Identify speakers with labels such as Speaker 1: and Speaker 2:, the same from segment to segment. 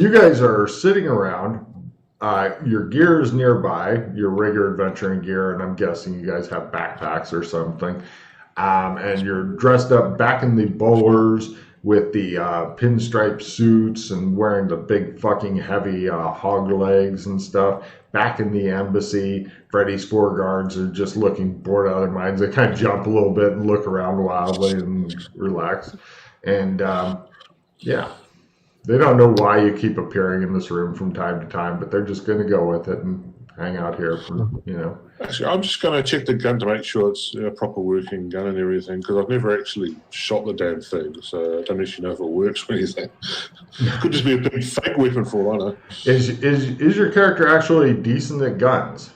Speaker 1: you guys are sitting around. Your gear is nearby, your regular adventuring gear, and I'm guessing you guys have backpacks or something. And you're dressed up back in the bowlers with the pinstripe suits and wearing the big fucking heavy hog legs and stuff. Back in the embassy, Freddy's four guards are just looking bored out of their minds. They kind of jump a little bit and look around wildly and relax. And yeah, they don't know why you keep appearing in this room from time to time, but they're just going to go with it and hang out here for,
Speaker 2: Actually, I'm just going to check the gun to make sure it's a proper working gun and everything, because I've never actually shot the damn thing, so I don't actually know if it works or anything. Could just be a big fake weapon for all I know.
Speaker 1: Is your character actually decent at guns?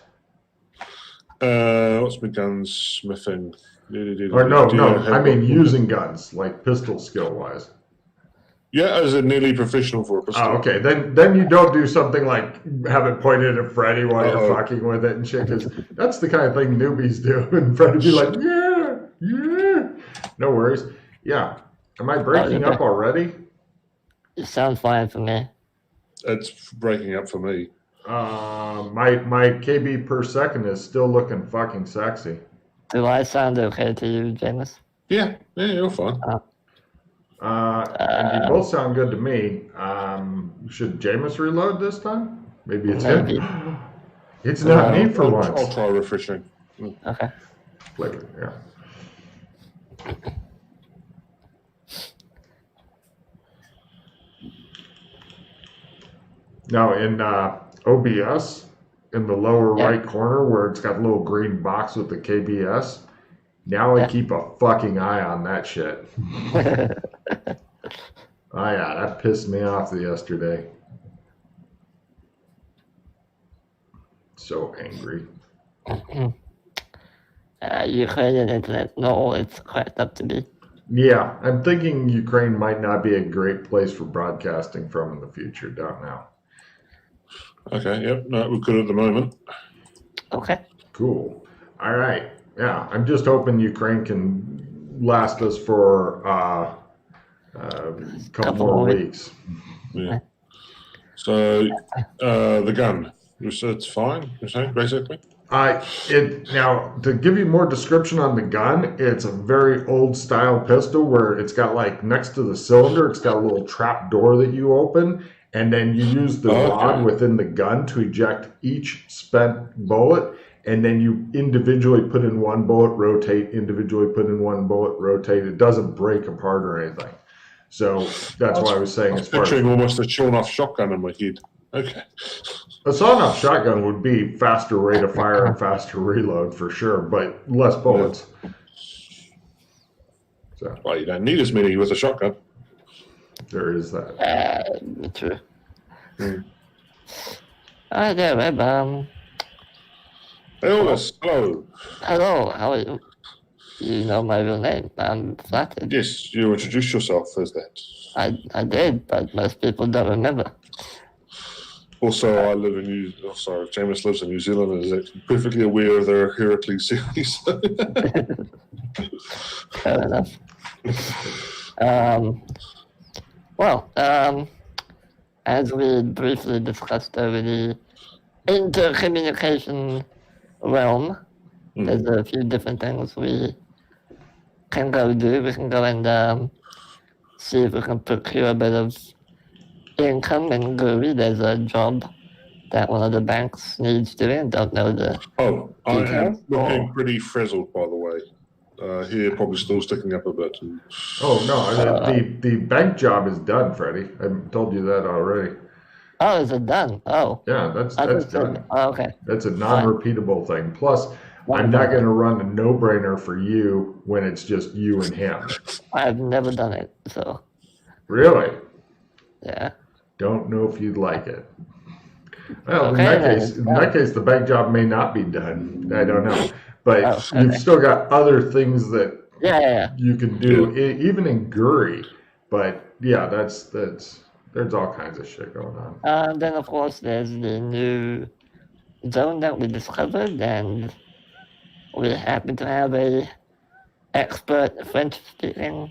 Speaker 2: What's my gunsmithing?
Speaker 1: Or no, I mean using guns, like pistol skill-wise.
Speaker 2: Yeah, as a nearly professional for a pistol.
Speaker 1: Oh, okay. Then you don't do something like have it pointed at Freddy while you're fucking with it and shit, because that's the kind of thing newbies do. And Freddy be like, yeah. No worries. Yeah. Am I breaking up already?
Speaker 3: It sounds fine for me.
Speaker 2: It's breaking up for me.
Speaker 1: My KB per second is still looking fucking sexy.
Speaker 3: Do I sound okay to you, James?
Speaker 2: Yeah, you're fine.
Speaker 1: And you both sound good to me. Should Jameis reload this time? Maybe it's him. It's not me for once.
Speaker 2: I'll try refreshing.
Speaker 3: Okay.
Speaker 1: Flavor, yeah. Now in OBS, in the lower right corner where it's got a little green box with the KBS, now I keep a fucking eye on that shit. Oh yeah, that pissed me off yesterday. So angry.
Speaker 3: Ukrainian internet, not all it's cracked up to be.
Speaker 1: Yeah, I'm thinking Ukraine might not be a great place for broadcasting from in the future. Don't know.
Speaker 2: Okay, yep, no, we're good at the moment.
Speaker 3: Okay.
Speaker 1: Cool. All right. Yeah, I'm just hoping Ukraine can last us for a couple more weeks.
Speaker 2: Yeah. So the gun, it's fine. You're saying basically.
Speaker 1: Now to give you more description on the gun, it's a very old style pistol where it's got like next to the cylinder, it's got a little trap door that you open, and then you use the rod within the gun to eject each spent bullet. And then you individually put in one bullet, rotate, individually put in one bullet, rotate. It doesn't break apart or anything. So that's why I was saying
Speaker 2: it's picturing almost a sawn-off shotgun in my head. Okay.
Speaker 1: A sawn-off shotgun would be faster rate of fire and faster reload for sure, but less bullets.
Speaker 2: Yeah.
Speaker 1: So.
Speaker 2: Well, you don't need as many with a shotgun.
Speaker 1: There is that.
Speaker 3: True. Hi there, Web.
Speaker 2: Hello.
Speaker 3: Hello, how are you? You know my real name. I'm flattered.
Speaker 2: Yes, you introduced yourself as that.
Speaker 3: I did, but most people don't remember.
Speaker 2: Also, I live in Jameis lives in New Zealand and is perfectly aware of their Heracles series.
Speaker 3: Fair enough. As we briefly discussed over the intercommunication realm, there's a few different things we can go do. We can go and see if we can procure a bit of income in Guri. There's a job that one of the banks needs doing. Don't know the
Speaker 2: I am looking pretty frazzled, by the way. Here, probably still sticking up a bit.
Speaker 1: Oh, no, the bank job is done, Freddie. I told you that already.
Speaker 3: Oh, is it done? Oh.
Speaker 1: Yeah, that's done.
Speaker 3: Oh, okay.
Speaker 1: That's a non-repeatable thing. Plus, I'm not going to run a no-brainer for you when it's just you and him.
Speaker 3: I've never done it, so.
Speaker 1: Really?
Speaker 3: Yeah.
Speaker 1: Don't know if you'd like it. Well, in that case, the bank job may not be done. I don't know. But you've still got other things that you can do, even in Guri. But yeah, there's all kinds of shit going on.
Speaker 3: Then, of course, there's the new zone that we discovered, and we happen to have a expert French-speaking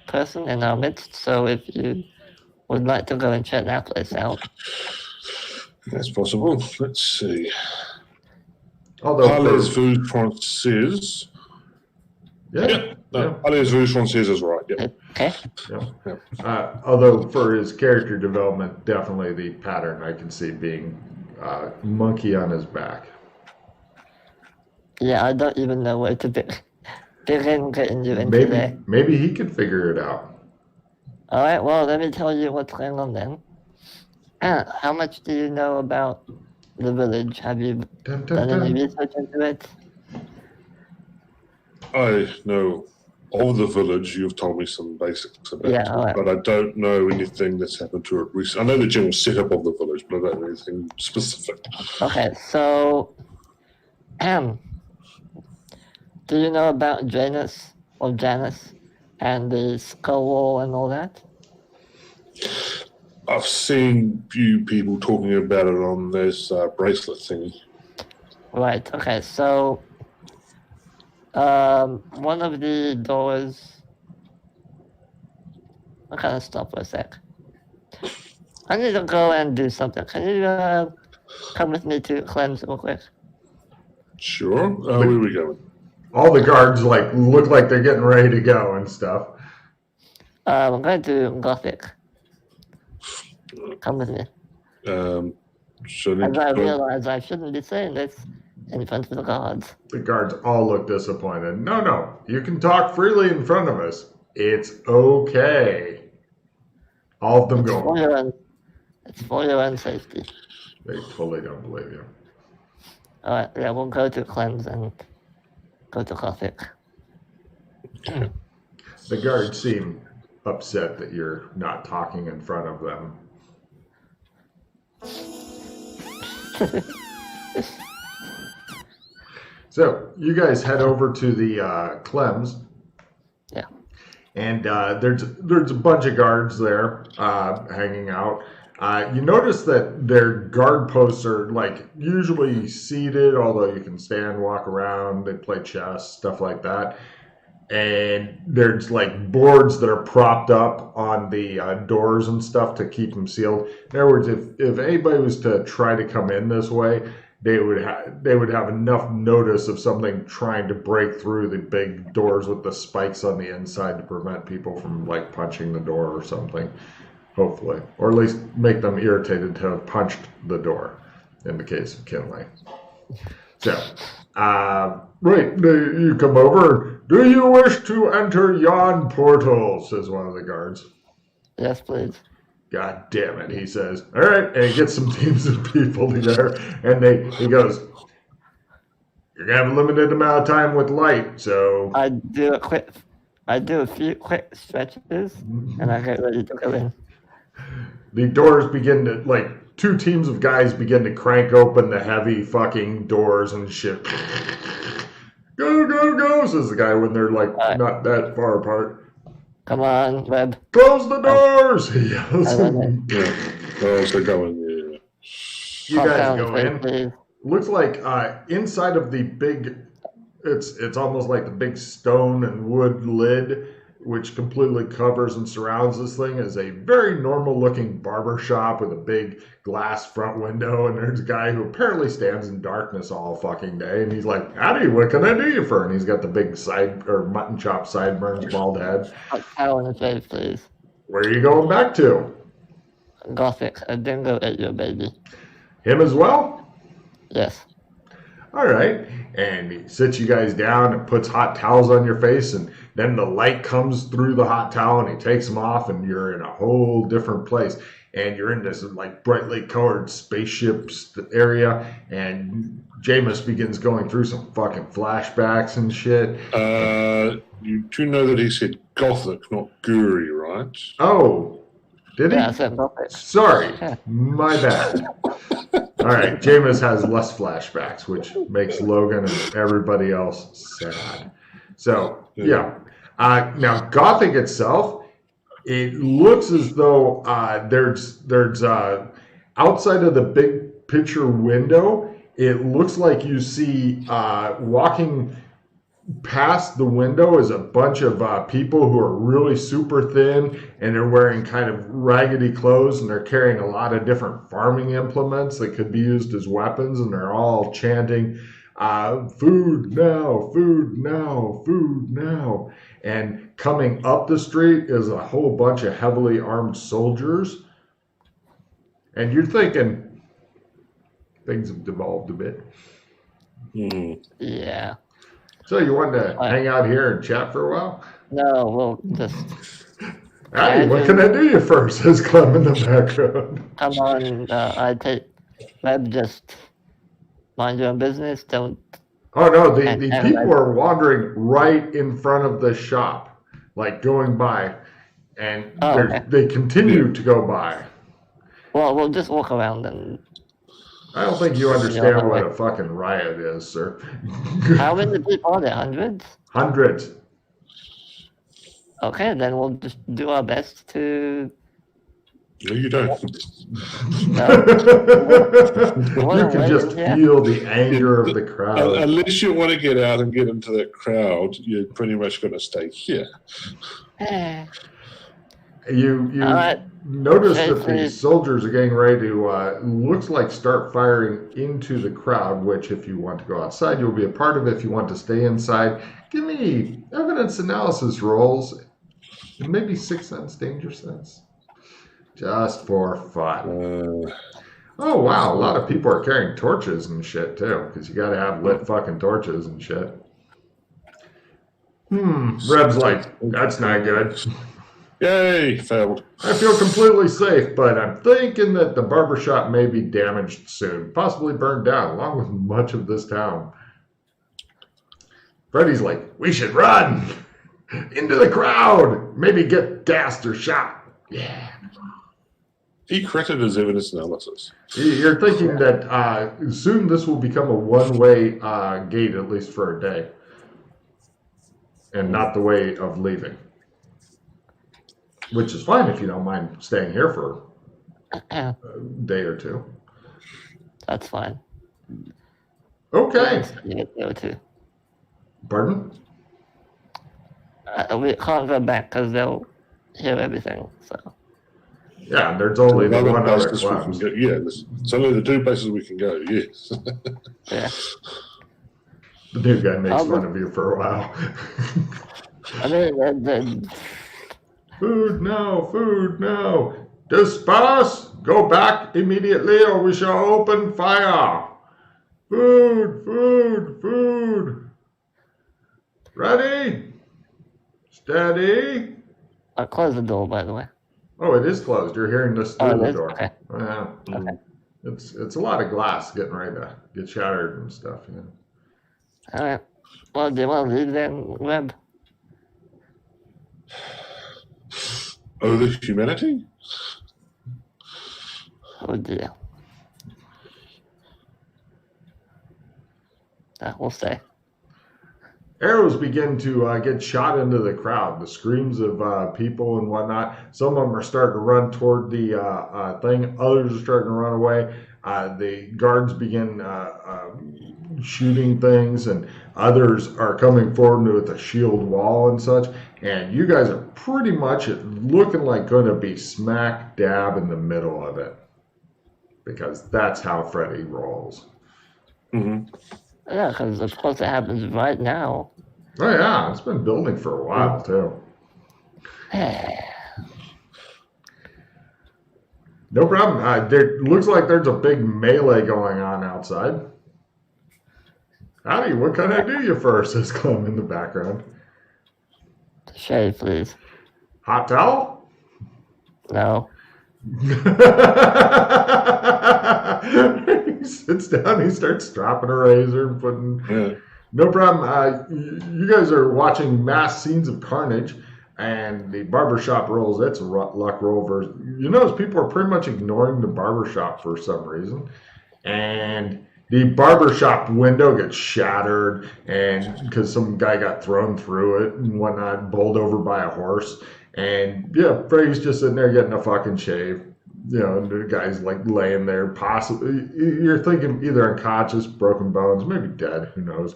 Speaker 3: person in our midst. So if you would like to go and check that place out.
Speaker 2: That's possible. Let's see.
Speaker 1: Although
Speaker 2: Palais
Speaker 1: for,
Speaker 2: Vue Francaise.
Speaker 1: yeah,
Speaker 2: Palais Vue Francaise is right. Yeah.
Speaker 3: Okay.
Speaker 1: Although for his character development, definitely the pattern I can see being monkey on his back.
Speaker 3: Yeah, I don't even know where to begin getting you into there.
Speaker 1: Maybe he could figure it out.
Speaker 3: All right, well, let me tell you what's going on then. How much do you know about the village? Have you
Speaker 1: Dun,
Speaker 3: done
Speaker 1: dun,
Speaker 3: any
Speaker 1: dun.
Speaker 3: research into it?
Speaker 2: I know of the village. You've told me some basics about
Speaker 3: Yeah,
Speaker 2: it,
Speaker 3: all right.
Speaker 2: but I don't know anything that's happened to it recently. I know the general setup of the village, but I don't know anything specific.
Speaker 3: Okay, so, do you know about Janus and the skull wall and all that?
Speaker 2: I've seen few people talking about it on this bracelet thingy.
Speaker 3: Right, okay, so one of the doors. I'm gonna stop for a sec. I need to go and do something. Can you come with me to Clem's real quick?
Speaker 2: Sure. Where are we going?
Speaker 1: All the guards look like they're getting ready to go and stuff.
Speaker 3: I'm going to Gothic. Come with me. As I realize I shouldn't be saying this in front of the guards.
Speaker 1: The guards all look disappointed. No, you can talk freely in front of us. It's okay. All of them go.
Speaker 3: It's for your own safety.
Speaker 1: They totally don't believe you.
Speaker 3: All right, yeah, we'll go to Clem's and go to Gothic.
Speaker 1: The guards seem upset that you're not talking in front of them. So you guys head over to the Clem's.
Speaker 3: Yeah.
Speaker 1: And there's a bunch of guards there hanging out. You notice that their guard posts are usually seated, although you can stand, walk around, they play chess, stuff like that. And there's boards that are propped up on the doors and stuff to keep them sealed. In other words, if anybody was to try to come in this way, they would have enough notice of something trying to break through the big doors with the spikes on the inside to prevent people from punching the door or something, hopefully, or at least make them irritated to have punched the door in the case of Kinley. So, right, you come over. Do you wish to enter yon portal? Says one of the guards.
Speaker 3: Yes, please.
Speaker 1: God damn it, he says. All right, and he gets some teams of people together, and he goes, you're going to have a limited amount of time with light, so...
Speaker 3: I do a few quick stretches, and I get ready to go in.
Speaker 1: The doors begin to, two teams of guys begin to crank open the heavy fucking doors and shit. Go, go, go, says the guy when they're, not that far apart.
Speaker 3: Come on, Webb.
Speaker 1: Close the doors! He yells.
Speaker 2: So going, yeah.
Speaker 1: You guys go in.
Speaker 3: Please.
Speaker 1: Looks like inside of the big, it's almost like the big stone and wood lid, which completely covers and surrounds this thing, is a very normal looking barber shop with a big glass front window, and there's a guy who apparently stands in darkness all fucking day, and he's like, howdy, what can I do you for? And he's got the big mutton chop sideburns, bald head.
Speaker 3: Power in the face, please.
Speaker 1: Where are you going back to?
Speaker 3: Gothic, a dingo ate your baby.
Speaker 1: Him as well?
Speaker 3: Yes.
Speaker 1: All right. And he sits you guys down and puts hot towels on your face, and then the light comes through the hot towel and he takes them off, and you're in a whole different place. And you're in this brightly colored spaceship area, and Jameis begins going through some fucking flashbacks and shit.
Speaker 2: You do know that he said Gothic, not Guri, right?
Speaker 1: Oh, did he?
Speaker 3: Yeah, I said Gothic.
Speaker 1: Sorry, my bad. All right, Jameis has less flashbacks, which makes Logan and everybody else sad. So, yeah. Now, Gothic itself, it looks as though there's outside of the big picture window, it looks like you see walking past the window is a bunch of people who are really super thin and they're wearing kind of raggedy clothes and they're carrying a lot of different farming implements that could be used as weapons, and they're all chanting, food now, food now, food now. And coming up the street is a whole bunch of heavily armed soldiers. And you're thinking things have devolved a bit.
Speaker 3: Yeah.
Speaker 1: So you want to hang out here and chat for a while?
Speaker 3: No, we'll just...
Speaker 1: Hey, what can I do you first? Says Clem in the background.
Speaker 3: Come on, I take... Web, just mind your own business, don't...
Speaker 1: Oh no, the people are wandering right in front of the shop, like going by, and they continue to go by.
Speaker 3: Well, we'll just walk around and...
Speaker 1: I don't think you understand what a fucking riot is, sir.
Speaker 3: How many people are there? Hundreds?
Speaker 1: Hundreds.
Speaker 3: Okay, then we'll just do our best to...
Speaker 2: No, you don't.
Speaker 1: You can just feel the anger of the crowd.
Speaker 2: Unless you want to get out and get into that crowd, you're pretty much going to stay here.
Speaker 1: You notice that the soldiers are getting ready to, looks like start firing into the crowd, which if you want to go outside, you'll be a part of it. If you want to stay inside, give me evidence analysis rolls and maybe 6 sense, danger sense. Just for fun. Oh, wow. A lot of people are carrying torches and shit, too, because you got to have lit fucking torches and shit. Reb's like, that's not good.
Speaker 2: Yay, failed.
Speaker 1: I feel completely safe, but I'm thinking that the barbershop may be damaged soon, possibly burned down, along with much of this town. Freddy's like, we should run into the crowd, maybe get gassed or shot. Yeah.
Speaker 2: He credited his evidence analysis.
Speaker 1: You're thinking that soon this will become a one-way gate, at least for a day, and not the way of leaving. Which is fine if you don't mind staying here for a day or two.
Speaker 3: That's fine.
Speaker 1: Okay.
Speaker 3: Too.
Speaker 1: Pardon?
Speaker 3: We can't go back because they'll hear everything. So.
Speaker 1: Yeah, there's only the one other class.
Speaker 2: It's only the 2 places we can go, yes.
Speaker 3: Yeah.
Speaker 1: The new guy makes fun of you for a while.
Speaker 3: I mean,
Speaker 1: Food now, food now. Disperse! Go back immediately or we shall open fire. Food, food, food. Ready? Steady.
Speaker 3: I'll close the door, by the way.
Speaker 1: Oh, it is closed. You're hearing this through the door.
Speaker 3: Okay.
Speaker 1: Yeah.
Speaker 3: Okay.
Speaker 1: It's a lot of glass getting ready to get shattered and stuff. Yeah.
Speaker 3: All right. Well, do you want to leave then, Web?
Speaker 2: Oh, the humanity?
Speaker 3: Oh dear. We'll stay.
Speaker 1: Arrows begin to get shot into the crowd. The screams of people and whatnot. Some of them are starting to run toward the thing. Others are starting to run away. The guards begin shooting things, and others are coming forward with a shield wall and such. And you guys are pretty much looking like going to be smack dab in the middle of it, because that's how Freddy rolls.
Speaker 2: Mm-hmm.
Speaker 3: Yeah, because of course it happens right now.
Speaker 1: Oh yeah, it's been building for a while too. No problem. There looks like there's a big melee going on outside. Howdy, what can I do you for? Says Clem in the background.
Speaker 3: Shave, please.
Speaker 1: Hot towel?
Speaker 3: No.
Speaker 1: He sits down, he starts stropping a razor and putting...
Speaker 2: Yeah.
Speaker 1: No problem. You guys are watching mass scenes of carnage, and the barbershop rolls. That's a luck roll. You notice people are pretty much ignoring the barbershop for some reason. And the barbershop window gets shattered, and because some guy got thrown through it and whatnot, bowled over by a horse. And yeah, Freddy's just sitting there getting a fucking shave. You know, the guy's like laying there, possibly, you're thinking either unconscious, broken bones, maybe dead, who knows.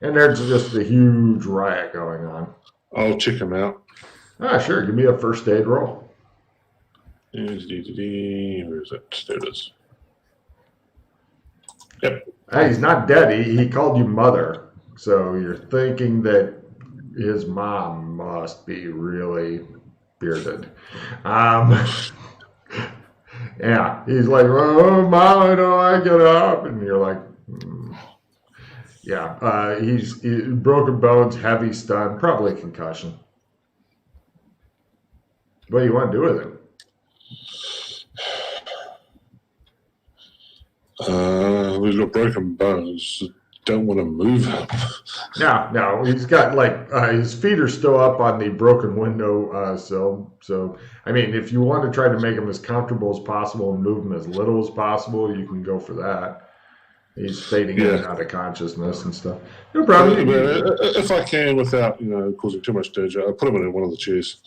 Speaker 1: And there's just a huge riot going on.
Speaker 2: I'll check him out.
Speaker 1: Sure. Give me a first aid roll.
Speaker 2: Where is it? There it is. Yep.
Speaker 1: Hey, he's not dead. He called you mother. So you're thinking that his mom must be really bearded. Yeah, he's like, oh, mom, I don't want to get up. And you're like, yeah, he's broken bones, heavy stun, probably concussion. What do you want to do with him?
Speaker 2: We've got broken bones. Don't want to move him.
Speaker 1: No, he's got his feet are still up on the broken window sill. So, I mean, if you want to try to make him as comfortable as possible and move him as little as possible, you can go for that. He's fading in and out of consciousness and stuff. No problem.
Speaker 2: If I can, without causing too much danger, I'll put him in one of the chairs.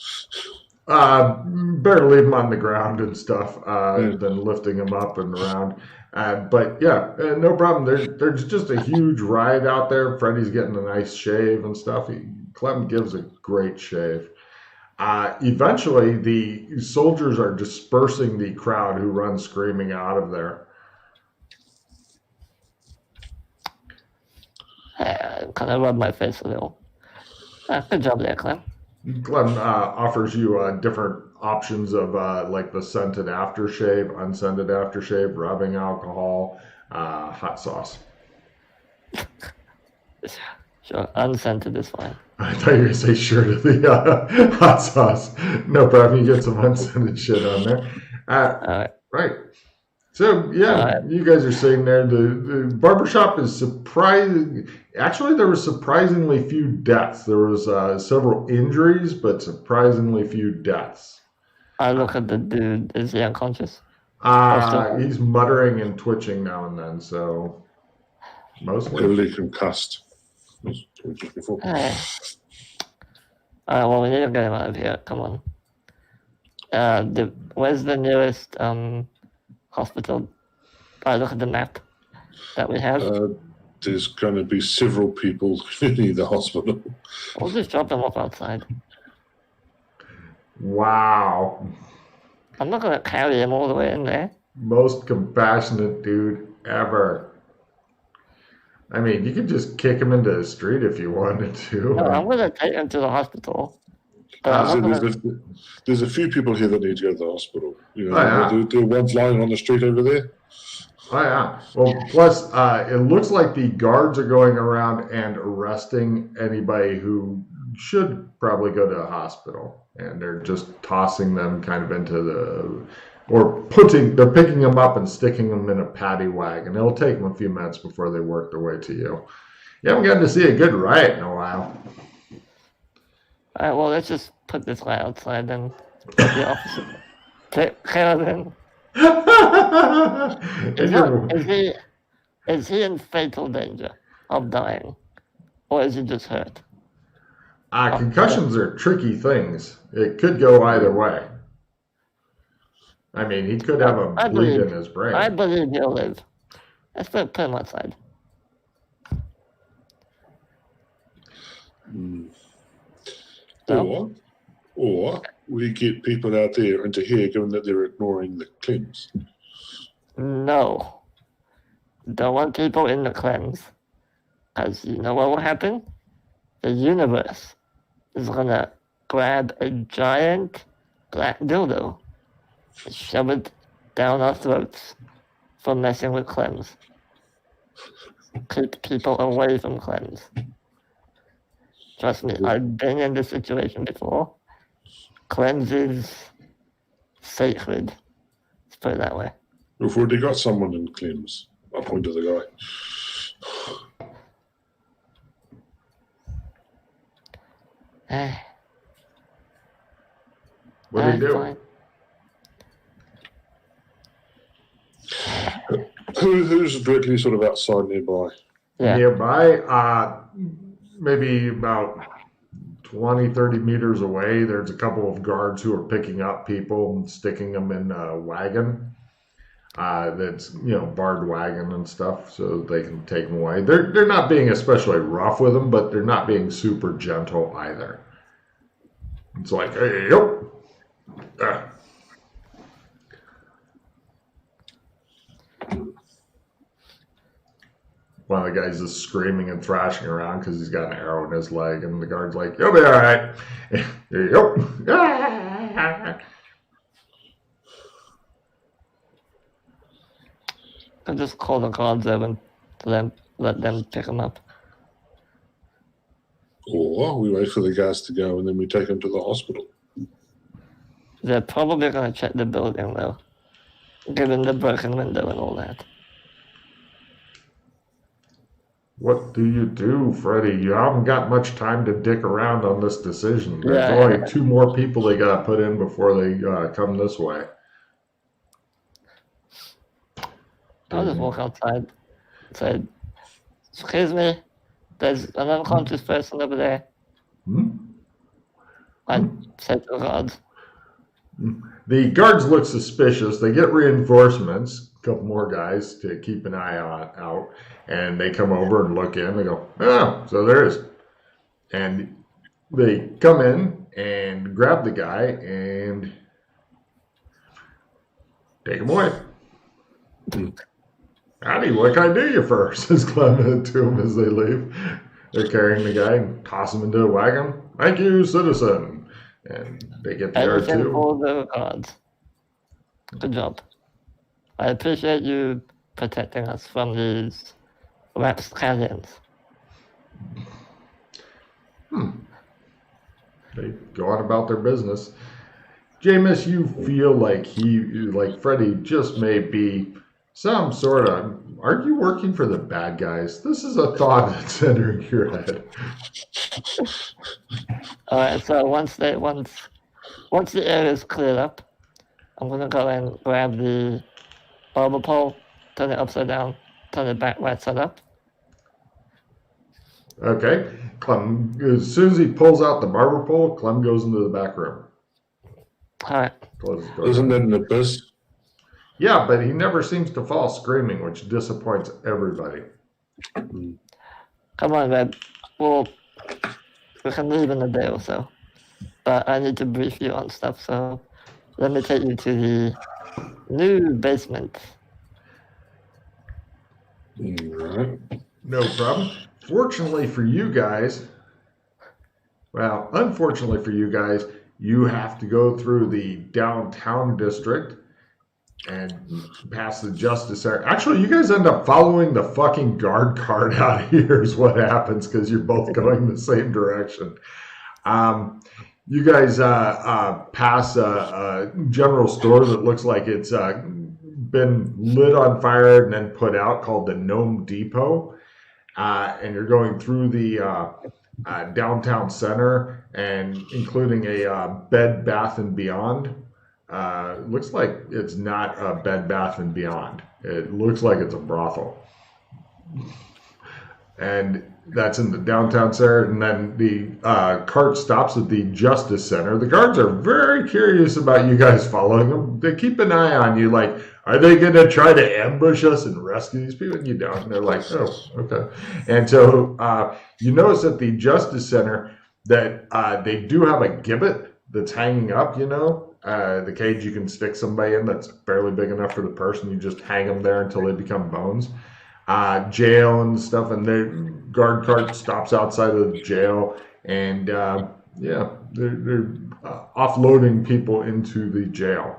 Speaker 1: Better leave him on the ground and stuff than lifting him up and around. But yeah, no problem. There's just a huge riot out there. Freddy's getting a nice shave and stuff. Clem gives a great shave. Eventually, the soldiers are dispersing the crowd who run screaming out of there.
Speaker 3: I kind of rub my face a little. Good job there, Clem.
Speaker 1: Clem offers you different options of like the scented aftershave, unscented aftershave, rubbing alcohol, hot sauce.
Speaker 3: Sure, unscented is fine.
Speaker 1: I thought you were going to say sure to the hot sauce. No problem. You get some unscented shit on there.
Speaker 3: All right.
Speaker 1: Right. So, yeah, you guys are sitting there. The barbershop is surprising. Actually, there were surprisingly few deaths. There was several injuries, but surprisingly few deaths.
Speaker 3: I look at the dude. Is he unconscious?
Speaker 1: He's muttering and twitching now and then, so mostly.
Speaker 2: Heavily concussed. Before.
Speaker 3: All right, well, we need to get him out of here. Come on. Where's the nearest hospital? I look at the map that we have.
Speaker 2: There's going to be several people who need the hospital.
Speaker 3: We'll just drop them off outside.
Speaker 1: Wow.
Speaker 3: I'm not going to carry him all the way in there.
Speaker 1: Most compassionate dude ever. I mean, you could just kick him into the street if you wanted to.
Speaker 3: No, I'm going to take him to the hospital.
Speaker 2: There's a few people here that need to go to the hospital. The ones lying on the street over there.
Speaker 1: Oh, yeah. Well, plus, it looks like the guards are going around and arresting anybody who should probably go to a hospital. And they're just tossing them kind of into they're picking them up and sticking them in a paddy wagon. It'll take them a few minutes before they work their way to you. You haven't gotten to see a good riot in a while.
Speaker 3: All right, well, let's just put this guy outside and get the officer. Take care of him. Is he in fatal danger of dying? Or is he just hurt?
Speaker 1: Concussions are tricky things. It could go either way. I mean, he could have a bleed in his brain.
Speaker 3: I believe he'll live. Let's put him outside.
Speaker 2: Or we get people out there into here given that they're ignoring the cleanse.
Speaker 3: No. Don't want people in the cleanse. Because you know what will happen? The universe is going to grab a giant black dildo and shove it down our throats for messing with cleanse. Keep people away from cleanse. Trust me, I've been in this situation before. Cleanse is sacred. Let's put it that way.
Speaker 2: We've already got someone in cleanse. I point to the guy.
Speaker 1: What do you do?
Speaker 2: Who's directly sort of outside nearby?
Speaker 3: Yeah.
Speaker 1: Nearby, maybe about 20, 30 meters away, there's a couple of guards who are picking up people and sticking them in a wagon. that's barred wagon and stuff, so they can take them away. They're not being especially rough with them, but they're not being super gentle either. It's like, hey, yo. One of the guys is screaming and thrashing around because he's got an arrow in his leg, and the guard's like, "You'll be all right." There you go.
Speaker 3: I just call the guards over and let them pick him up.
Speaker 2: Or we wait for the guys to go and then we take him to the hospital.
Speaker 3: They're probably going to check the building, though, given the broken window and all that.
Speaker 1: What do you do, Freddy? You haven't got much time to dick around on this decision. There's only 2 more people they got to put in before they come this way.
Speaker 3: I'll just walk outside and say, "Excuse me, there's an unconscious person over there." I said to the guards.
Speaker 1: The guards look suspicious. They get reinforcements, a couple more guys to keep an eye out, and they come over and look in. They go, "Oh, so there is." And they come in and grab the guy and take him away. "Howdy, what can I do you for?" says Clement to him as they leave. They're carrying the guy and toss him into a wagon. "Thank you, citizen." And they get there too.
Speaker 3: All the guards. Good job. I appreciate you protecting us from these rapscallions.
Speaker 1: They go on about their business. Jameis, you feel like Freddy just may be some sort of. Aren't you working for the bad guys? This is a thought that's entering your head.
Speaker 3: All right. So once the area is cleared up, I'm gonna go and grab the barber pole, turn it upside down, turn it back right side up.
Speaker 1: Okay. Clem, as soon as he pulls out the barber pole, Clem goes into the back room.
Speaker 3: All right.
Speaker 2: Isn't that an abyss?
Speaker 1: Yeah, but he never seems to fall screaming, which disappoints everybody.
Speaker 3: Come on, babe. We can leave in a day or so. But I need to brief you on stuff, so let me take you to the new basement.
Speaker 2: Right.
Speaker 1: No problem. Unfortunately for you guys, you have to go through the downtown district and past the justice area. Actually, you guys end up following the fucking guard card out here is what happens because you're both going the same direction. You guys pass a general store that looks like it's been lit on fire and then put out called the Gnome Depot. And you're going through the downtown center and including a Bed Bath & Beyond. Looks like it's not a Bed Bath & Beyond. It looks like it's a brothel. And that's in the downtown center. And then the cart stops at the Justice Center. The guards are very curious about you guys following them. They keep an eye on you like, are they going to try to ambush us and rescue these people? And you don't. And they're like, oh, okay. And so you notice at the Justice Center that they do have a gibbet that's hanging up, the cage you can stick somebody in that's barely big enough for the person. You just hang them there until they become bones. Jail and stuff, and the guard cart stops outside of the jail, and they're offloading people into the jail.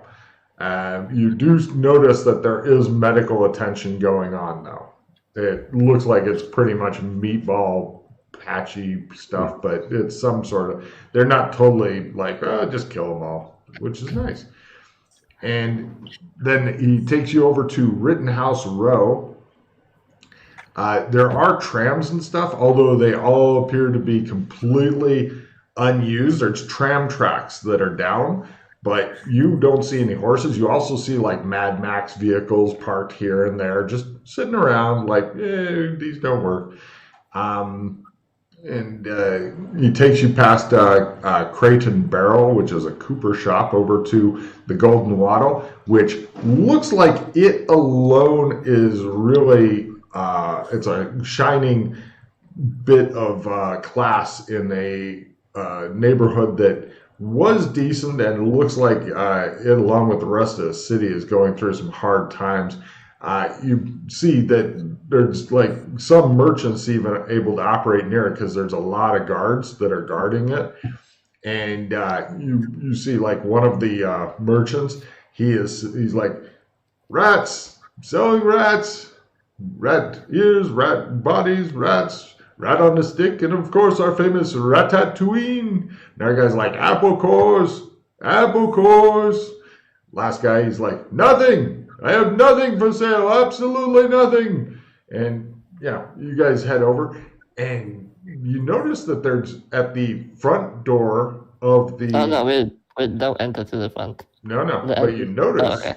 Speaker 1: You do notice that there is medical attention going on, though. It looks like it's pretty much meatball patchy stuff, but it's some sort of. They're not totally like, just kill them all, which is nice. And then he takes you over to Rittenhouse Row. There are trams and stuff, although they all appear to be completely unused. There's tram tracks that are down, but you don't see any horses. You also see like Mad Max vehicles parked here and there, just sitting around like, these don't work. And he takes you past Crate and Barrel, which is a cooper shop, over to the Golden Wattle, which looks like it alone is really it's a shining bit of class in a neighborhood that was decent, and looks like it, along with the rest of the city, is going through some hard times. You see that there's like some merchants even able to operate near it because there's a lot of guards that are guarding it. And you see like one of the merchants, he's like, rats, selling rats, rat ears, rat bodies, rats, rat on the stick, and of course our famous ratatouille. And our guy's like, apple cores, apple cores. Last guy, he's like, nothing. I have nothing for sale, absolutely nothing. And yeah, you guys head over, and you notice that there's at the front door of the.
Speaker 3: Oh no, we don't enter to the front.
Speaker 1: No, but you notice.
Speaker 3: Oh, okay.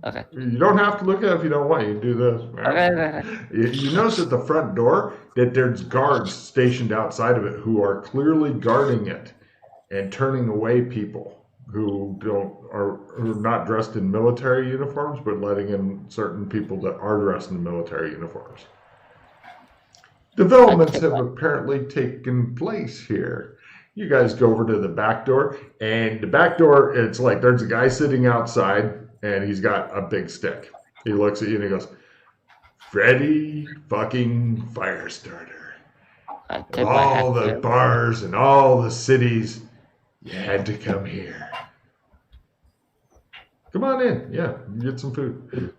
Speaker 3: Okay.
Speaker 1: You don't have to look at it if you don't want. You can do this.
Speaker 3: Okay.
Speaker 1: You notice at the front door that there's guards stationed outside of it who are clearly guarding it and turning away people who are not dressed in military uniforms, but letting in certain people that are dressed in military uniforms. Developments have apparently taken place here. You guys go over to the back door, and the back door, it's like there's a guy sitting outside, and he's got a big stick. He looks at you and he goes, Freddy fucking Firestarter. All the bars and all the cities, you had to come here. Come on in. Yeah, get some food.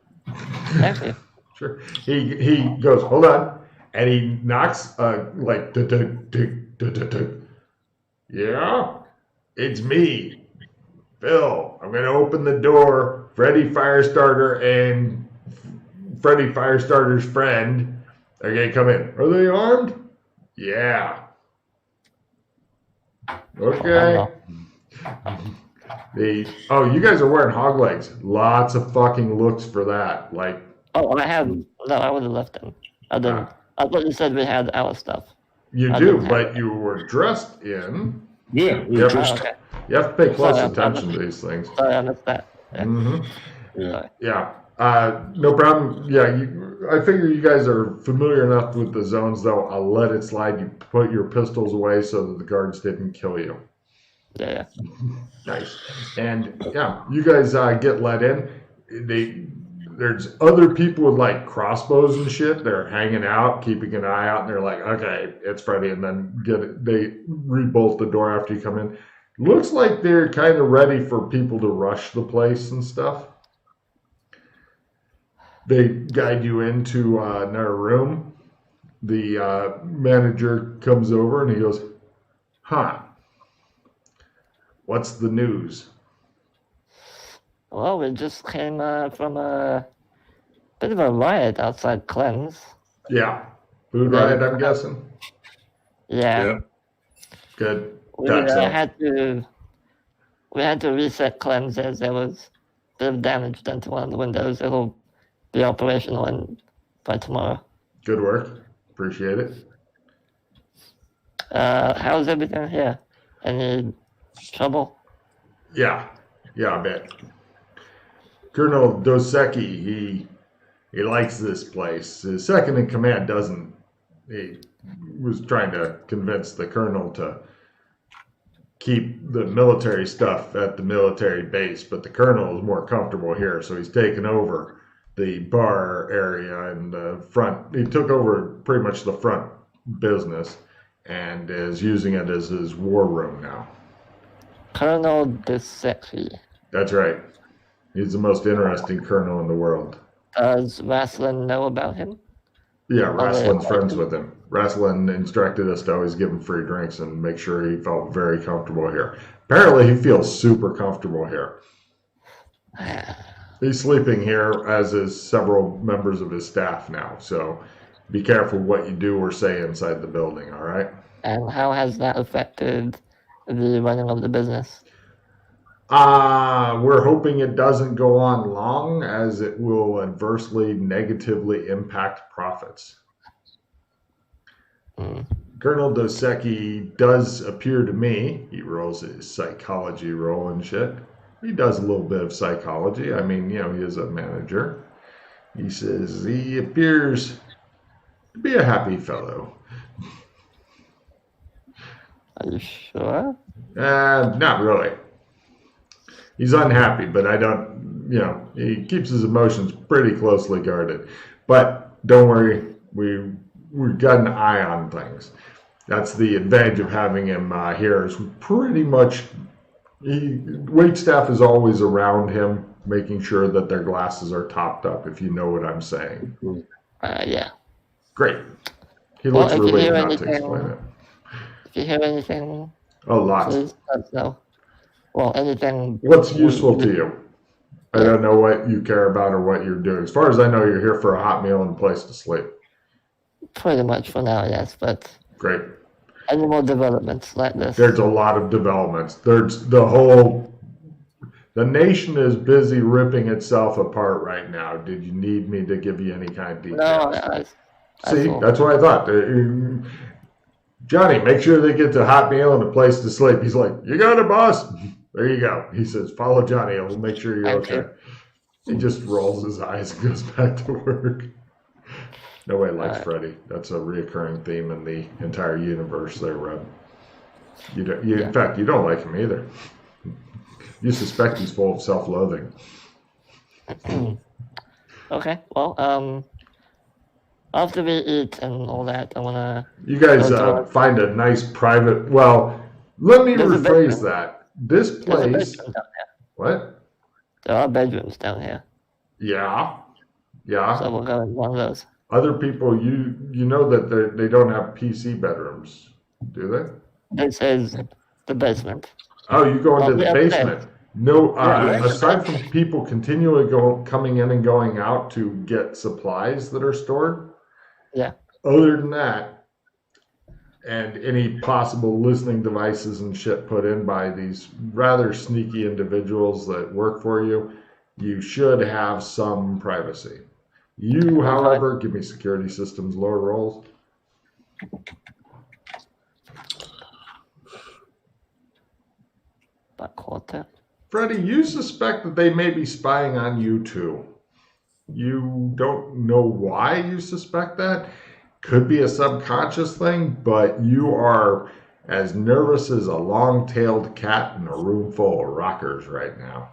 Speaker 3: Thank you.
Speaker 1: Sure. He goes, hold on. And he knocks like, yeah, it's me, Phil. I'm going to open the door. Freddy Firestarter and Freddy Firestarter's friend are going to come in. Are they armed? Yeah. Okay. You guys are wearing hog legs. Lots of fucking looks for that. Like.
Speaker 3: Oh, I would have left them. I didn't. I thought you said we had our stuff.
Speaker 1: You do, but you were dressed in.
Speaker 2: Yeah,
Speaker 1: you have to pay close attention to these things.
Speaker 3: Sorry, I missed that. Yeah.
Speaker 1: Mm-hmm. Yeah. No problem. Yeah, I figure you guys are familiar enough with the zones, though. I'll let it slide. You put your pistols away so that the guards didn't kill you.
Speaker 3: Yeah.
Speaker 1: Nice. And yeah, you guys get let in. There's other people with like crossbows and shit. They're hanging out, keeping an eye out, and they're like, okay, it's Freddy. And then they rebolt the door after you come in. Looks like they're kind of ready for people to rush the place and stuff. They guide you into another room. The manager comes over and he goes, what's the news?
Speaker 3: Well, we just came from a bit of a riot outside Clem's.
Speaker 1: Yeah. Food riot, I'm guessing?
Speaker 3: Yeah.
Speaker 1: Good.
Speaker 3: We had to reset Clem's as there was a bit of damage done to one of the windows. It'll be operational by tomorrow.
Speaker 1: Good work. Appreciate it.
Speaker 3: How's everything here? Any trouble?
Speaker 1: Yeah, I bet. Colonel Dosecki, he likes this place. His second in command doesn't. He was trying to convince the colonel to keep the military stuff at the military base, but the colonel is more comfortable here, so he's taken over the bar area and the front. He took over pretty much the front business and is using it as his war room now.
Speaker 3: Colonel Dosecki.
Speaker 1: That's right. He's the most interesting colonel in the world.
Speaker 3: Does Rasslin know about him?
Speaker 1: Yeah, Rasslin's friends with him. Rasslin instructed us to always give him free drinks and make sure he felt very comfortable here. Apparently, he feels super comfortable here. He's sleeping here, as is several members of his staff now. So be careful what you do or say inside the building, all right?
Speaker 3: And how has that affected the running of the business?
Speaker 1: We're hoping it doesn't go on long, as it will adversely, negatively impact profits. Colonel Dosecki does appear to me, he rolls his psychology roll and shit. He does a little bit of psychology. I mean, he is a manager. He says he appears to be a happy fellow.
Speaker 3: Are you sure?
Speaker 1: Not really. He's unhappy, but I don't, he keeps his emotions pretty closely guarded. But don't worry, we've got an eye on things. That's the advantage of having him here. Is pretty much, wait staff is always around him, making sure that their glasses are topped up, if you know what I'm saying.
Speaker 3: Yeah.
Speaker 1: Great. He looks relieved not
Speaker 3: anything,
Speaker 1: to explain it.
Speaker 3: If you hear anything,
Speaker 1: lots.
Speaker 3: please let us know. Well, anything.
Speaker 1: What's useful to you? I don't know what you care about or what you're doing. As far as I know, you're here for a hot meal and a place to sleep.
Speaker 3: Pretty much for now, yes, but
Speaker 1: Great.
Speaker 3: Any more developments like this?
Speaker 1: There's a lot of developments. There's the nation is busy ripping itself apart right now. Did you need me to give you any kind of details?
Speaker 3: No,
Speaker 1: See, that's what I thought. Johnny, make sure they get the hot meal and a place to sleep. He's like, you got it, boss. There you go. He says, follow Johnny. We'll make sure you're okay. He just rolls his eyes and goes back to work. Nobody likes Freddy. That's a reoccurring theme in the entire universe there, Red. In fact, you don't like him either. You suspect he's full of self-loathing.
Speaker 3: Okay, well, after we eat and all that, I want to...
Speaker 1: You guys find a nice private... Well, let me rephrase that. This place... What?
Speaker 3: There are bedrooms down here.
Speaker 1: Yeah.
Speaker 3: So we'll go in one of those.
Speaker 1: Other people, you know that they don't have PC bedrooms, do they?
Speaker 3: This is the basement.
Speaker 1: Oh, you go into the basement. No, aside from people continually coming in and going out to get supplies that are stored.
Speaker 3: Yeah.
Speaker 1: Other than that, and any possible listening devices and shit put in by these rather sneaky individuals that work for you, you should have some privacy. You, however, give me security systems, lower rolls.
Speaker 3: Baguette.
Speaker 1: Freddy, you suspect that they may be spying on you too. You don't know why you suspect that. Could be a subconscious thing, but you are as nervous as a long-tailed cat in a room full of rockers right now.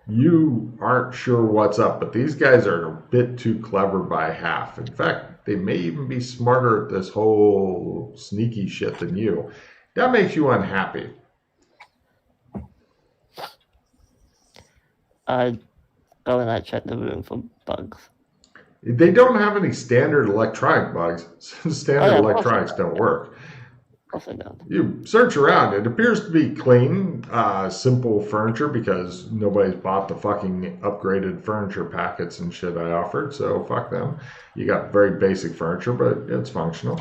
Speaker 1: You aren't sure what's up, but these guys are a bit too clever by half. In fact, they may even be smarter at this whole sneaky shit than you. That makes you unhappy.
Speaker 3: I go and I check the room for bugs.
Speaker 1: They don't have any standard electronic bugs. Standard electronics don't work. You search around. It appears to be clean, simple furniture because nobody's bought the fucking upgraded furniture packets and shit I offered, so fuck them. You got very basic furniture, but it's functional.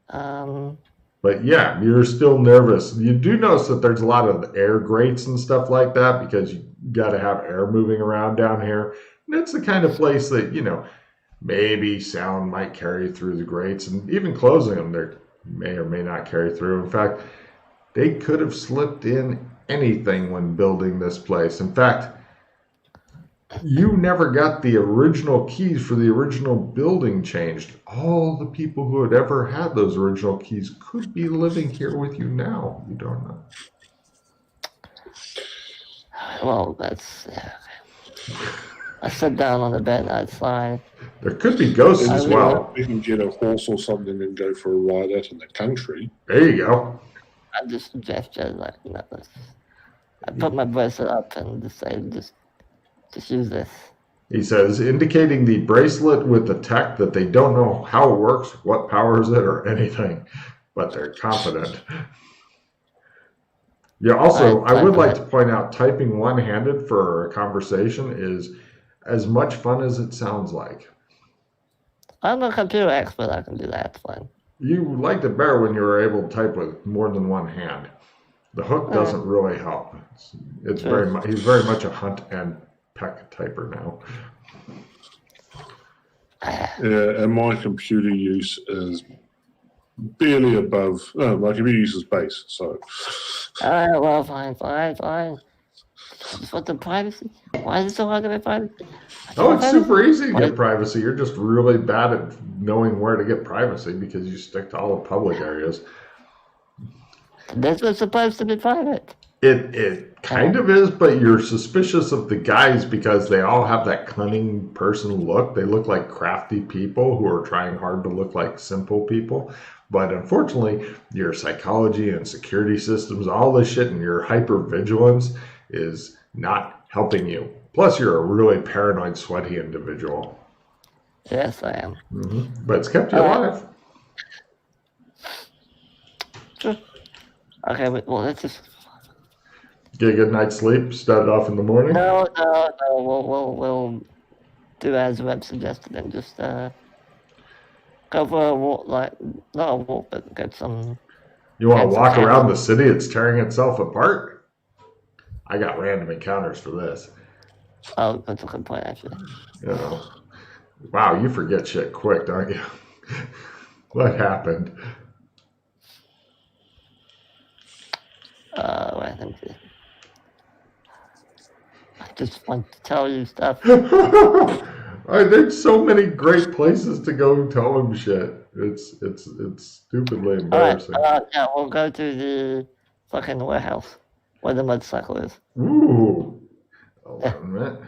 Speaker 1: But yeah, you're still nervous. You do notice that there's a lot of air grates and stuff like that because you got to have air moving around down here. And it's the kind of place that, maybe sound might carry through the grates, and even closing them, they may or may not carry through. In fact, they could have slipped in anything when building this place. In fact, you never got the original keys for the original building changed. All the people who had ever had those original keys could be living here with you now. You don't know.
Speaker 3: Well, that's... I sit down on the bed outside.
Speaker 1: There could be ghosts as well.
Speaker 2: We can get a horse or something and go for a ride out in the country.
Speaker 1: There you go.
Speaker 3: I just gestured like, I put my bracelet up and decided just use this.
Speaker 1: He says, indicating the bracelet with the tech that they don't know how it works, what powers it, or anything, but they're confident. Yeah, also, I would like to point out typing one-handed for a conversation is as much fun as it sounds like.
Speaker 3: I'm a computer expert. I can do that. Fine.
Speaker 1: You liked it better when you were able to type with more than one hand. The hook doesn't really help. It's very much. He's very much a hunt and peck typer now.
Speaker 2: and my computer use is barely above. No, my computer use is base. So.
Speaker 3: Alright, well, fine. Just want the privacy. Why is it so hard to get privacy?
Speaker 1: Oh, it's super easy to get privacy. You're just really bad at knowing where to get privacy because you stick to all the public areas.
Speaker 3: This was supposed to be private.
Speaker 1: It kind of is, but you're suspicious of the guys because they all have that cunning person look. They look like crafty people who are trying hard to look like simple people. But unfortunately, your psychology and security systems, all this shit, and your hypervigilance is not helping you. Plus, you're a really paranoid, sweaty individual.
Speaker 3: Yes, I am.
Speaker 1: Mm-hmm. But it's kept you alive.
Speaker 3: Sure. Okay, well, let's just...
Speaker 1: Get a good night's sleep, start it off in the morning?
Speaker 3: No, we'll do as Web suggested and just go for a walk, not a walk, but get some...
Speaker 1: You want to walk around the city? It's tearing itself apart? I got random encounters for this.
Speaker 3: Oh, that's a good point, actually.
Speaker 1: You know. Wow, you forget shit quick, don't you? What happened?
Speaker 3: Wait, let me see. I just want to tell you stuff.
Speaker 1: There's so many great places to go tell him shit. It's stupidly embarrassing.
Speaker 3: Yeah, we'll go to the fucking warehouse where the motorcycle is.
Speaker 1: Ooh. Hold on a minute.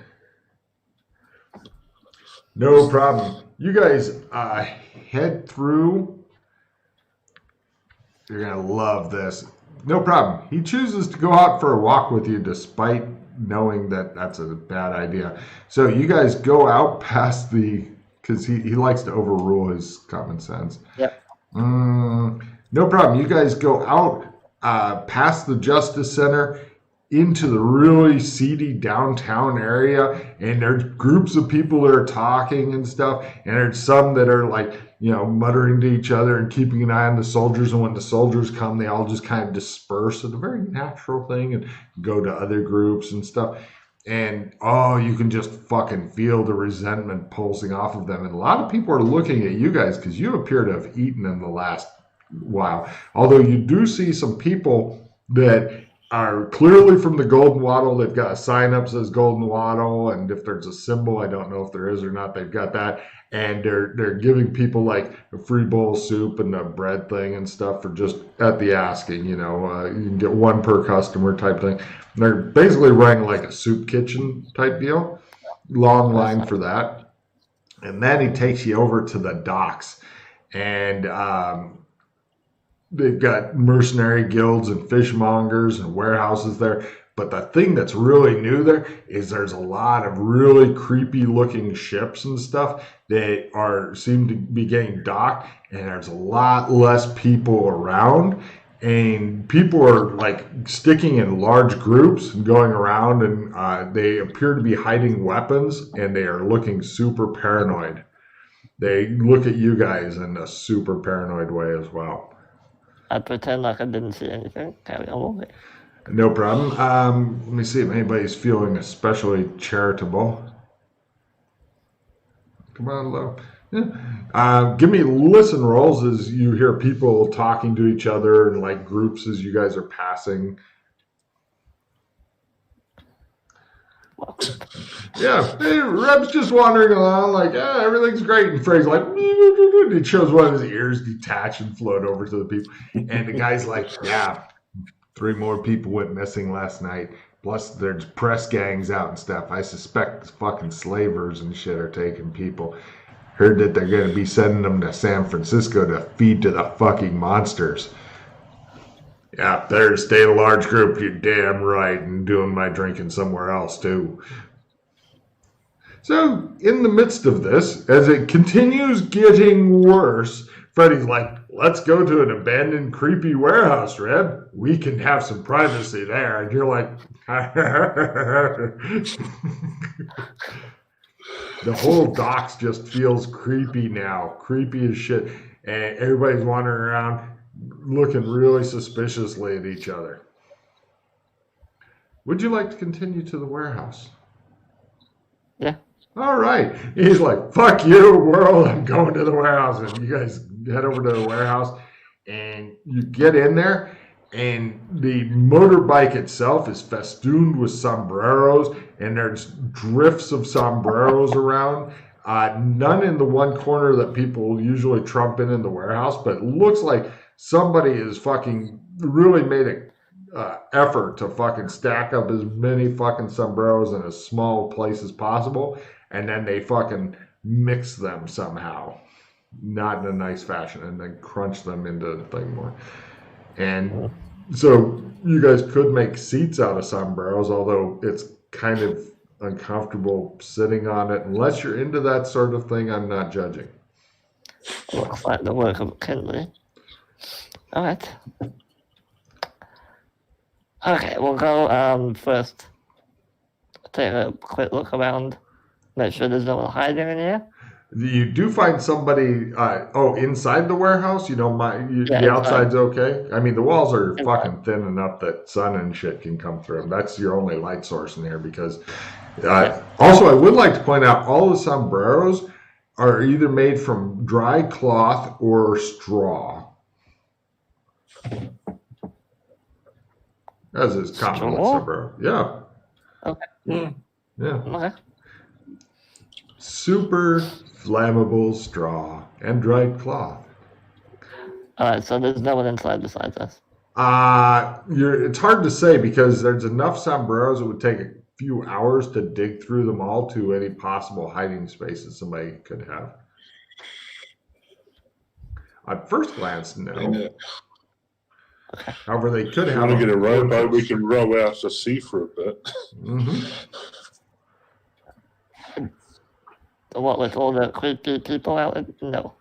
Speaker 1: No problem. You guys head through. You're going to love this. No problem. He chooses to go out for a walk with you despite knowing that that's a bad idea. So you guys go out past because he likes to overrule his common sense.
Speaker 3: Yep.
Speaker 1: No problem. You guys go out past the Justice Center into the really seedy downtown area, and there's groups of people that are talking and stuff, and there's some that are like, muttering to each other and keeping an eye on the soldiers, and when the soldiers come, they all just kind of disperse. It's a very natural thing, and go to other groups and stuff. And you can just fucking feel the resentment pulsing off of them. And a lot of people are looking at you guys because you appear to have eaten in the last while. Although you do see some people that are clearly from the Golden Wattle. They've got a sign up that says Golden Wattle, and if there's a symbol, I don't know if there is or not, they've got that. And they're giving people like a free bowl of soup and a bread thing and stuff for just at the asking. You can get one per customer type thing. And they're basically running like a soup kitchen type deal. Long line for that. And then he takes you over to the docks, and they've got mercenary guilds and fishmongers and warehouses there. But the thing that's really new there is there's a lot of really creepy looking ships and stuff that seem to be getting docked, and there's a lot less people around, and people are like sticking in large groups and going around, and they appear to be hiding weapons, and they are looking super paranoid. They look at you guys in a super paranoid way as well.
Speaker 3: I pretend like I didn't see anything. Carry on with it.
Speaker 1: No problem. Let me see if anybody's feeling especially charitable. Come on, low. Yeah. Give me listen rolls as you hear people talking to each other in like groups as you guys are passing. Yeah, hey, Reb's just wandering along like, everything's great. And Frey's like, he shows one of his ears detach and float over to the people. And the guy's like, 3 more people went missing last night. Plus, there's press gangs out and stuff. I suspect fucking slavers and shit are taking people. Heard that they're going to be sending them to San Francisco to feed to the fucking monsters. Yeah, there to stay in a large group, you're damn right, and doing my drinking somewhere else, too. So, in the midst of this, as it continues getting worse, Freddy's like, let's go to an abandoned, creepy warehouse, Reb. We can have some privacy there. And you're like, the whole docks just feels creepy now. Creepy as shit. And everybody's wandering around looking really suspiciously at each other. Would you like to continue to the warehouse?
Speaker 3: Yeah.
Speaker 1: All right. He's like, fuck you, world. I'm going to the warehouse. And you guys head over to the warehouse and you get in there. And the motorbike itself is festooned with sombreros, and there's drifts of sombreros around. None in the one corner that people usually trump in the warehouse, but it looks like somebody is fucking really made a effort to fucking stack up as many fucking sombreros in as small place as possible, and then they fucking mix them somehow, not in a nice fashion, and then crunch them into the thing more. And so you guys could make seats out of sombreros, although it's kind of uncomfortable sitting on it. Unless you're into that sort of thing, I'm not judging.
Speaker 3: Looks like the work of Kinley. All right. Okay, we'll go first. Take a quick look around. Make sure there's no one hiding in here.
Speaker 1: You do find somebody, inside the warehouse? The outside's okay? I mean, the walls are fucking thin enough that sun and shit can come through. That's your only light source in there because... Also, I would like to point out all the sombreros are either made from dry cloth or straw. As is common with sombrero. Yeah.
Speaker 3: Okay.
Speaker 1: Yeah.
Speaker 3: Okay.
Speaker 1: Super flammable straw and dried cloth.
Speaker 3: All right, so there's no one inside besides us.
Speaker 1: It's hard to say because there's enough sombreros it would take a few hours to dig through them all to any possible hiding spaces somebody could have. At first glance, no. However, they could have.
Speaker 2: Want to get a rowboat? We can row out to sea for a bit.
Speaker 1: Mm-hmm.
Speaker 3: What, with all the creepy people out? No.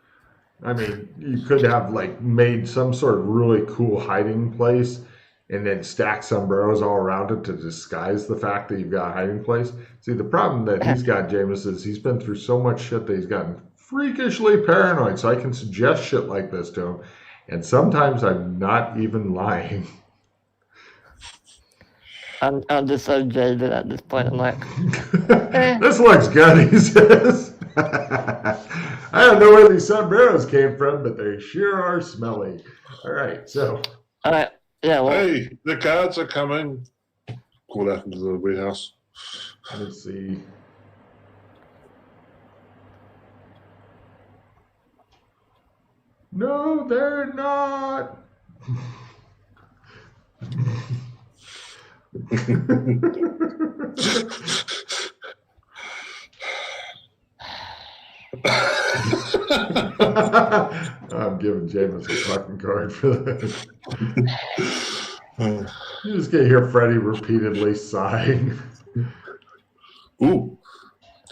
Speaker 1: I mean, you could have made some sort of really cool hiding place and then stack sombreros all around it to disguise the fact that you've got a hiding place. See, the problem that he's got, Jameis, is he's been through so much shit that he's gotten freakishly paranoid. So I can suggest shit like this to him. And sometimes I'm not even lying.
Speaker 3: I'm just so jaded at this point. I'm like,
Speaker 1: this looks good, he says. I don't know where these sombreros came from, but they sure are smelly. All right, so.
Speaker 3: All right, yeah. Well,
Speaker 2: hey, the guards are coming. Call out into the warehouse.
Speaker 1: Let's see. No, they're not. I'm giving Jameis a fucking card for this. You just get hear Freddy repeatedly sighing.
Speaker 2: Ooh.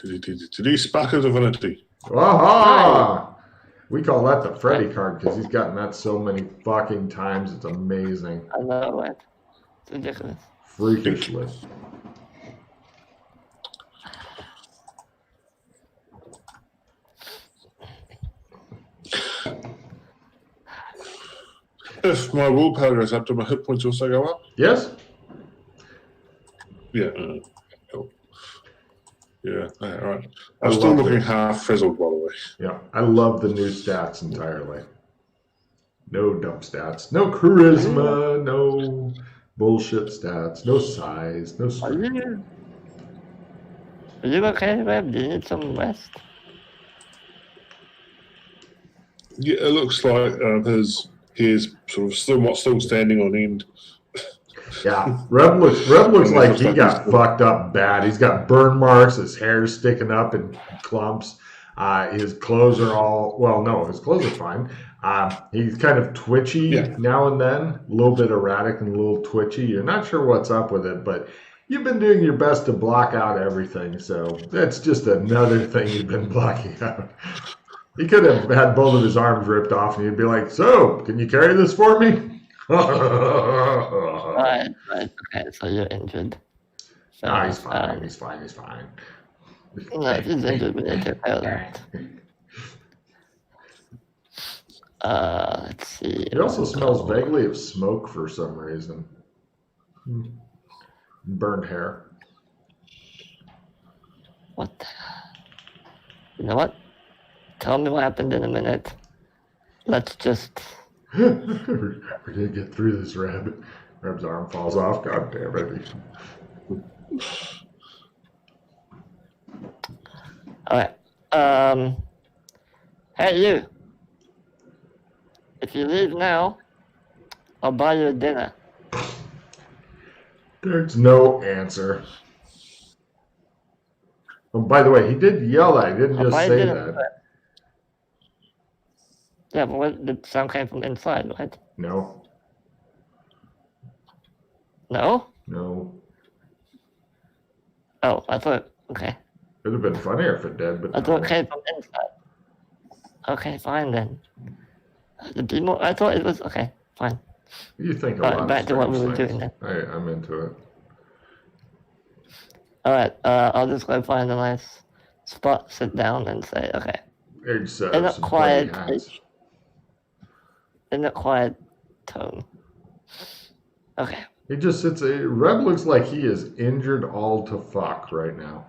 Speaker 2: Today spark of divinity.
Speaker 1: Aha! We call that the Freddy card because he's gotten that so many fucking times. It's amazing.
Speaker 3: I know it. It's ridiculous.
Speaker 1: Freakishly.
Speaker 2: If my willpower goes up, do my hit points also go up?
Speaker 1: Yes?
Speaker 2: Yeah. Cool. Yeah, all right. I'm still looking half frizzled, by the way.
Speaker 1: Yeah, I love the new stats entirely. No dump stats, no charisma, no bullshit stats, no size, no strength.
Speaker 3: Are you okay, Web? Do you need some rest?
Speaker 2: Yeah, it looks like he's sort of still standing on end.
Speaker 1: Yeah, Reb looks like he got fucked up bad. He's got burn marks. His hair's sticking up in clumps. His clothes are his clothes are fine. He's kind of twitchy now and then, a little bit erratic and a little twitchy. You're not sure what's up with it, but you've been doing your best to block out everything. So that's just another thing you've been blocking out. He could have had both of his arms ripped off, and you'd be like, "So, can you carry this for me?"
Speaker 3: Right. Okay, so you're injured. So,
Speaker 1: no, he's fine. He's fine.
Speaker 3: No, if he's injured, we need to care that. Let's see.
Speaker 1: It also smells vaguely of smoke for some reason. Burned hair.
Speaker 3: What? You know what? Tell me what happened in a minute. Let's just...
Speaker 1: We're gonna get through this, Reb. Reb's arm falls off. God damn it.
Speaker 3: Alright. Hey, you. If you leave now, I'll buy you a dinner.
Speaker 1: There's no answer. Oh, by the way, he did yell that. He didn't
Speaker 3: I'll
Speaker 1: just
Speaker 3: buy you
Speaker 1: say
Speaker 3: dinner.
Speaker 1: that.
Speaker 3: Yeah, but the sound came from inside, right?
Speaker 1: No.
Speaker 3: No?
Speaker 1: No.
Speaker 3: Oh, I thought... Okay.
Speaker 1: It'd have been funnier if it did, but
Speaker 3: I thought
Speaker 1: no.
Speaker 3: it came from inside. Okay, fine then. Be more, I thought it was... Okay, fine.
Speaker 1: You think a
Speaker 3: Alright,
Speaker 1: lot
Speaker 3: back
Speaker 1: of
Speaker 3: to what we were
Speaker 1: strange
Speaker 3: doing
Speaker 1: things.
Speaker 3: then.
Speaker 1: I'm into it.
Speaker 3: Alright, I'll just go find a nice spot, sit down, and say, okay.
Speaker 1: Age set
Speaker 3: In
Speaker 1: up
Speaker 3: a
Speaker 1: some
Speaker 3: quiet,
Speaker 1: funny hats.
Speaker 3: in a quiet tone. Okay.
Speaker 1: He just sits. Reb looks like he is injured all to fuck right now.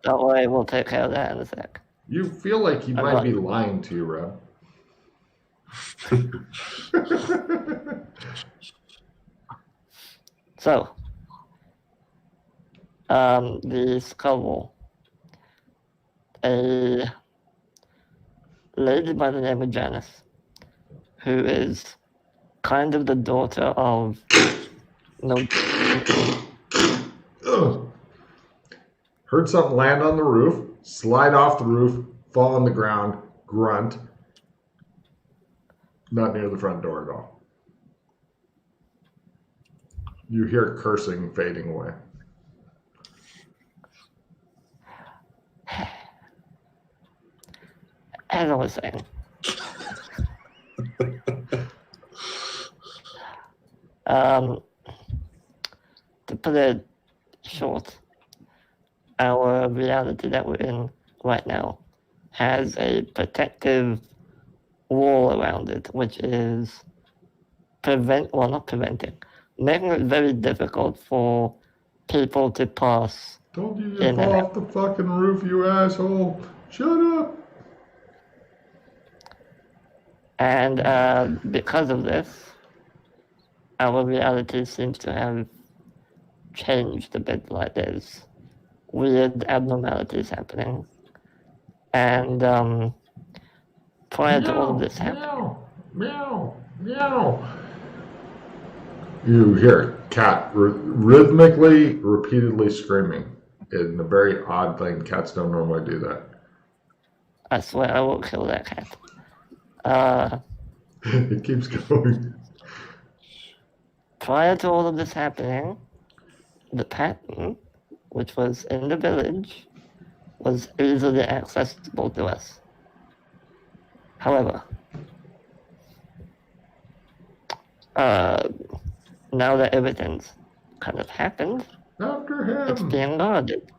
Speaker 3: Don't worry, we'll take care of that in a sec.
Speaker 1: You feel like he
Speaker 3: I
Speaker 1: might
Speaker 3: got
Speaker 1: be
Speaker 3: you.
Speaker 1: lying to you, Reb.
Speaker 3: So, the skull wall. A lady by the name of Janice, who is kind of the daughter of
Speaker 1: Ugh. Heard something land on the roof, slide off the roof, fall on the ground, grunt. Not near the front door at all. You hear cursing fading away.
Speaker 3: As I was saying. To put it short, our reality that we're in right now has a protective wall around it, which is not preventing, making it very difficult for people to pass.
Speaker 1: Told you
Speaker 3: in
Speaker 1: to
Speaker 3: and
Speaker 1: fall
Speaker 3: out.
Speaker 1: off the fucking roof, you asshole. Shut up.
Speaker 3: And because of this, our reality seems to have changed a bit. Like there's weird abnormalities happening. And prior to all of this happening,
Speaker 1: Meow, meow. You hear cat rhythmically, repeatedly screaming in a very odd thing. Cats don't normally do that.
Speaker 3: I swear I will kill that cat.
Speaker 1: It keeps going.
Speaker 3: Prior to all of this happening, the pattern, which was in the village, was easily accessible to us. However, now that everything's kind of happened,
Speaker 1: After
Speaker 3: it's
Speaker 1: him.
Speaker 3: being guarded.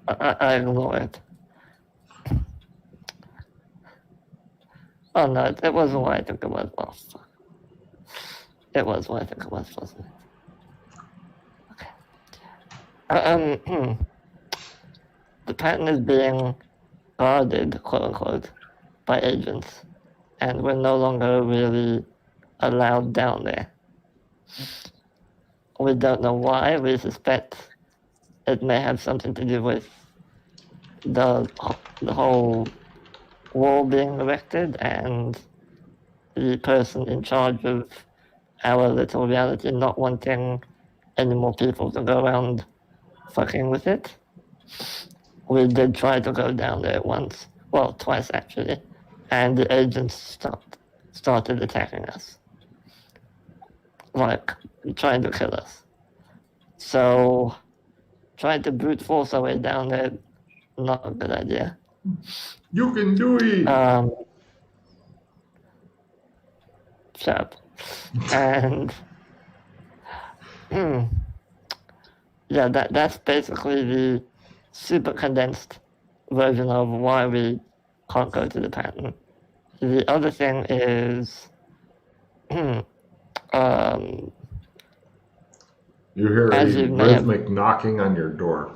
Speaker 3: I ignore it. Oh no, it wasn't what I think it was. Well, fuck. It was what I think it was, wasn't it? Okay. The pattern is being guarded, quote unquote, by agents, and we're no longer really allowed down there. We don't know why. We suspect it may have something to do with the whole wall being erected and the person in charge of our little reality not wanting any more people to go around fucking with it. We did try to go down there once, well, twice actually, and the agents started attacking us, like trying to kill us. So, trying to brute force our way down there, not a good idea.
Speaker 1: You can do it.
Speaker 3: Shut up. And yeah, that's basically the super condensed version of why we can't go to the pattern. The other thing is
Speaker 1: You hear a
Speaker 3: As you may have-
Speaker 1: rhythmic knocking on your door.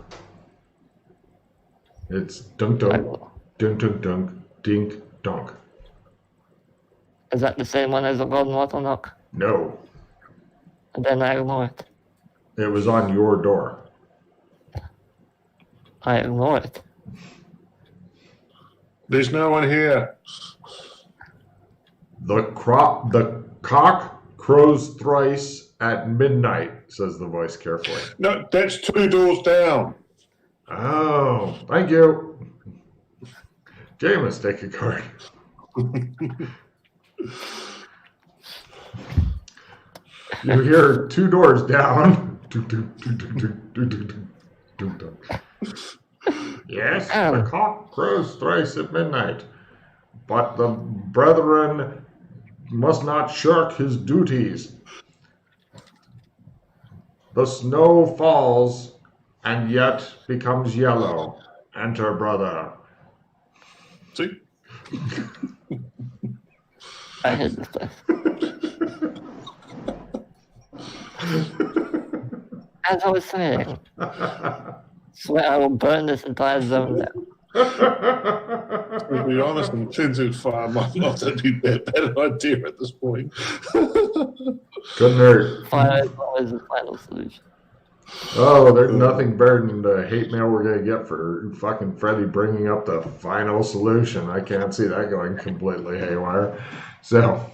Speaker 1: It's dunk dunk, dunk dunk dunk, dink dunk.
Speaker 3: Is that the same one as the golden water knock?
Speaker 1: No,
Speaker 3: And then I ignore it.
Speaker 1: it was on your door.
Speaker 3: I ignore it.
Speaker 2: There's no one here.
Speaker 1: The cock crows thrice at midnight, says the voice carefully.
Speaker 2: No, that's 2 doors down.
Speaker 1: Oh, thank you. Jameis, take a card. You hear 2 doors down. Yes, the cock crows thrice at midnight, but the brethren must not shirk his duties. The snow falls and yet becomes yellow. Enter, brother.
Speaker 2: See?
Speaker 3: I hate this place. As I was saying, swear I will burn this entire zone down.
Speaker 2: To be honest, an intensive fire might not be a better idea at this point.
Speaker 1: Couldn't hurt.
Speaker 3: Fire is always the final solution.
Speaker 1: Oh, there's nothing better than the hate mail we're going to get for fucking Freddy bringing up the final solution. I can't see that going completely haywire. So,